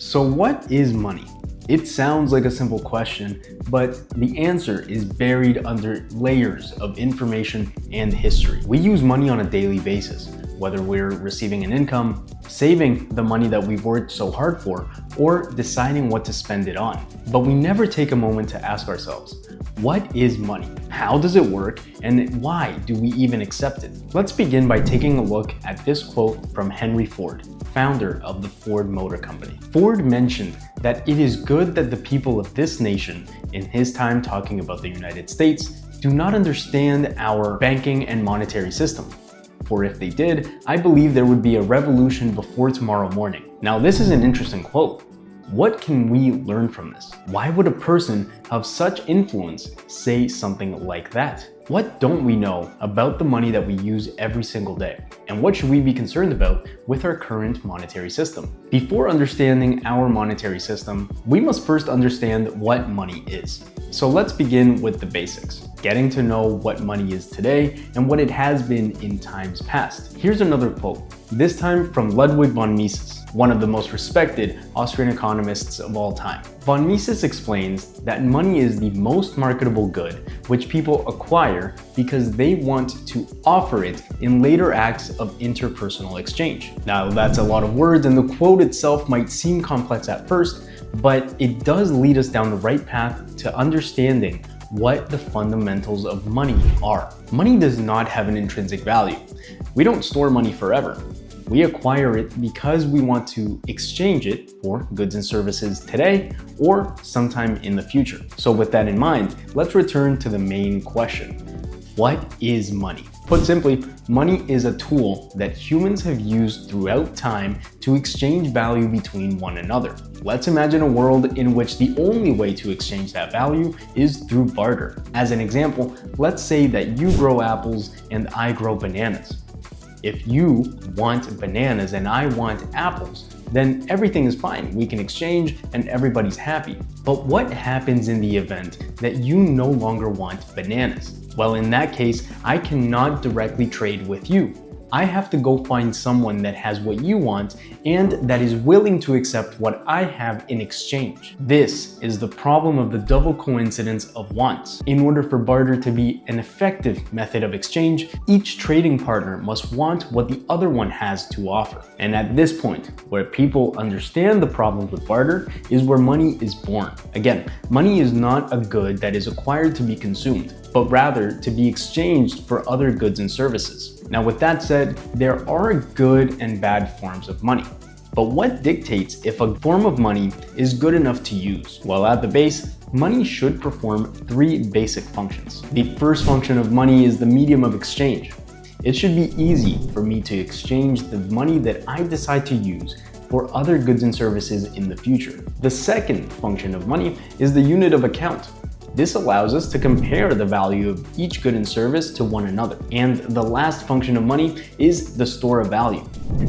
So what is money? It sounds like a simple question, but the answer is buried under layers of information and history. We use money on a daily basis, whether we're receiving an income, saving the money that we've worked so hard for, or deciding what to spend it on. But we never take a moment to ask ourselves, what is money? How does it work? And why do we even accept it? Let's begin by taking a look at this quote from Henry Ford, founder of the Ford Motor Company. Ford mentioned that it is good that the people of this nation, in his time talking about the United States, do not understand our banking and monetary system. For if they did, I believe there would be a revolution before tomorrow morning. Now, this is an interesting quote. What can we learn from this? Why would a person of such influence say something like that? What don't we know about the money that we use every single day? And what should we be concerned about with our current monetary system? Before understanding our monetary system, we must first understand what money is. So let's begin with the basics, getting to know what money is today and what it has been in times past. Here's another quote, this time from Ludwig von Mises, one of the most respected Austrian economists of all time. Von Mises explains that money is the most marketable good which people acquire because they want to offer it in later acts of interpersonal exchange. Now, that's a lot of words, and the quote itself might seem complex at first, but it does lead us down the right path to understanding what the fundamentals of money are. Money does not have an intrinsic value. We don't store money forever. We acquire it because we want to exchange it for goods and services today or sometime in the future. So with that in mind, let's return to the main question. What is money? Put simply, money is a tool that humans have used throughout time to exchange value between one another. Let's imagine a world in which the only way to exchange that value is through barter. As an example, let's say that you grow apples and I grow bananas. If you want bananas and I want apples, then everything is fine. We can exchange and everybody's happy. But what happens in the event that you no longer want bananas? Well, in that case, I cannot directly trade with you. I have to go find someone that has what you want and that is willing to accept what I have in exchange. This is the problem of the double coincidence of wants. In order for barter to be an effective method of exchange, each trading partner must want what the other one has to offer. And at this point, where people understand the problem with barter is where money is born. Again, money is not a good that is acquired to be consumed, but rather to be exchanged for other goods and services. Now, with that said, there are good and bad forms of money. But what dictates if a form of money is good enough to use? Well, at the base, money should perform three basic functions. The first function of money is the medium of exchange. It should be easy for me to exchange the money that I decide to use for other goods and services in the future. The second function of money is the unit of account. This allows us to compare the value of each good and service to one another. And the last function of money is the store of value.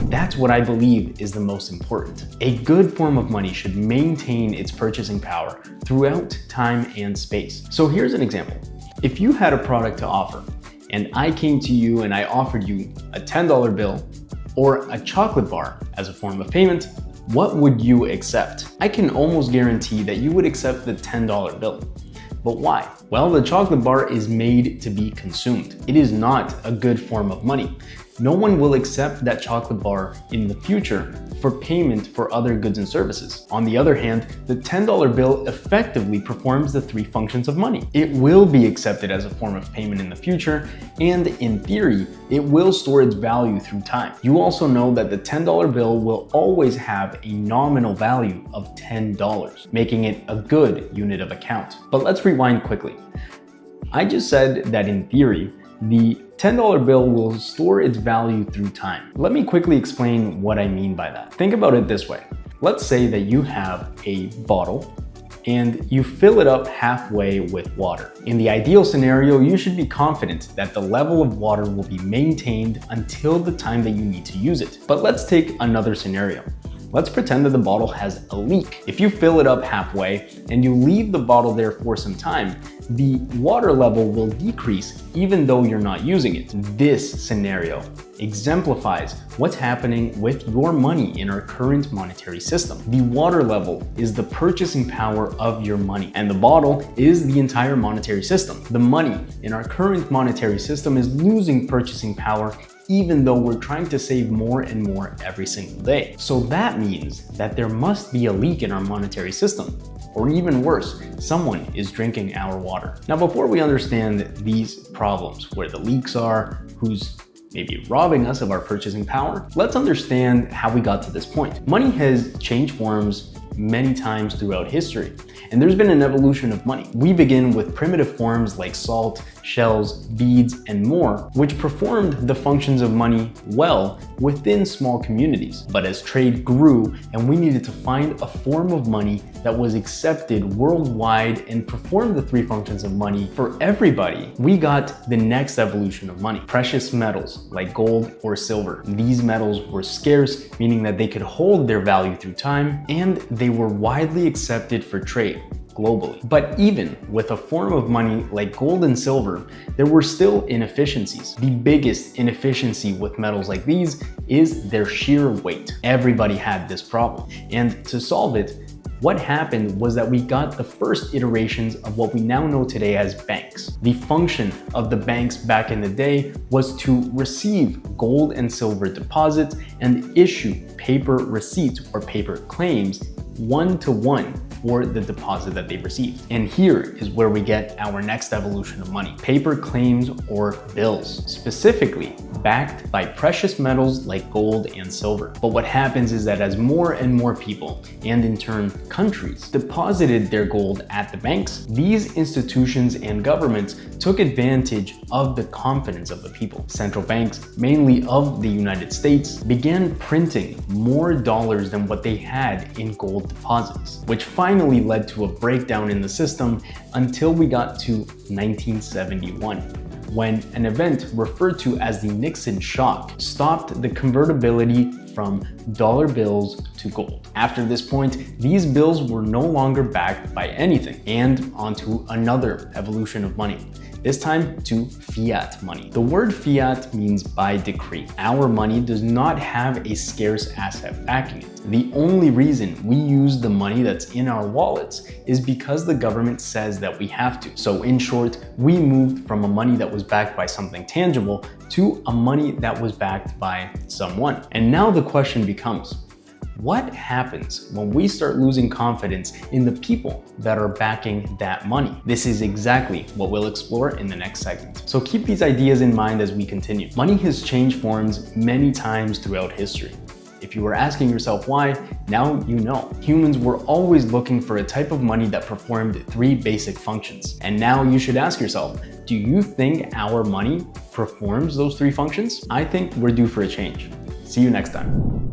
That's what I believe is the most important. A good form of money should maintain its purchasing power throughout time and space. So here's an example. If you had a product to offer, and I came to you and I offered you a $10 bill or a chocolate bar as a form of payment, what would you accept? I can almost guarantee that you would accept the $10 bill. But why? Well, the chocolate bar is made to be consumed. It is not a good form of money. No one will accept that chocolate bar in the future for payment for other goods and services. On the other hand, the $10 bill effectively performs the three functions of money. It will be accepted as a form of payment in the future, and in theory, it will store its value through time. You also know that the $10 bill will always have a nominal value of $10, making it a good unit of account. But let's rewind quickly. I just said that in theory, the $10 bill will store its value through time. Let me quickly explain what I mean by that. Think about it this way. Let's say that you have a bottle and you fill it up halfway with water. In the ideal scenario, you should be confident that the level of water will be maintained until the time that you need to use it. But let's take another scenario. Let's pretend that the bottle has a leak. If you fill it up halfway and you leave the bottle there for some time, the water level will decrease even though you're not using it. This scenario exemplifies what's happening with your money in our current monetary system. The water level is the purchasing power of your money, and the bottle is the entire monetary system. The money in our current monetary system is losing purchasing power even though we're trying to save more and more every single day. So that means that there must be a leak in our monetary system. Or even worse, someone is drinking our water. Now, before we understand these problems, where the leaks are, who's maybe robbing us of our purchasing power, let's understand how we got to this point. Money has changed forms many times throughout history, and there's been an evolution of money. We begin with primitive forms like salt, shells, beads, and more, which performed the functions of money well within small communities. But as trade grew and we needed to find a form of money that was accepted worldwide and performed the three functions of money for everybody, we got the next evolution of money: precious metals like gold or silver. These metals were scarce, meaning that they could hold their value through time, and they were widely accepted for trade globally. But even with a form of money like gold and silver, there were still inefficiencies. The biggest inefficiency with metals like these is their sheer weight. Everybody had this problem, and to solve it, what happened was that we got the first iterations of what we now know today as banks. The function of the banks back in the day was to receive gold and silver deposits and issue paper receipts or paper claims one-to-one for the deposit that they received. And here is where we get our next evolution of money: paper claims or bills, specifically backed by precious metals like gold and silver. But what happens is that as more and more people, and in turn countries, deposited their gold at the banks, these institutions and governments took advantage of the confidence of the people. Central banks, mainly of the United States, began printing more dollars than what they had in gold deposits, which finally led to a breakdown in the system until we got to 1971. When an event referred to as the Nixon shock stopped the convertibility from dollar bills to gold. After this point, these bills were no longer backed by anything, and onto another evolution of money. This time to fiat money. The word fiat means by decree. Our money does not have a scarce asset backing it. The only reason we use the money that's in our wallets is because the government says that we have to. So in short, we moved from a money that was backed by something tangible to a money that was backed by someone. And now the question becomes, what happens when we start losing confidence in the people that are backing that money? This is exactly what we'll explore in the next segment. So keep these ideas in mind as we continue. Money has changed forms many times throughout history. If you were asking yourself why, now you know. Humans were always looking for a type of money that performed three basic functions. And now you should ask yourself, do you think our money performs those three functions? I think we're due for a change. See you next time.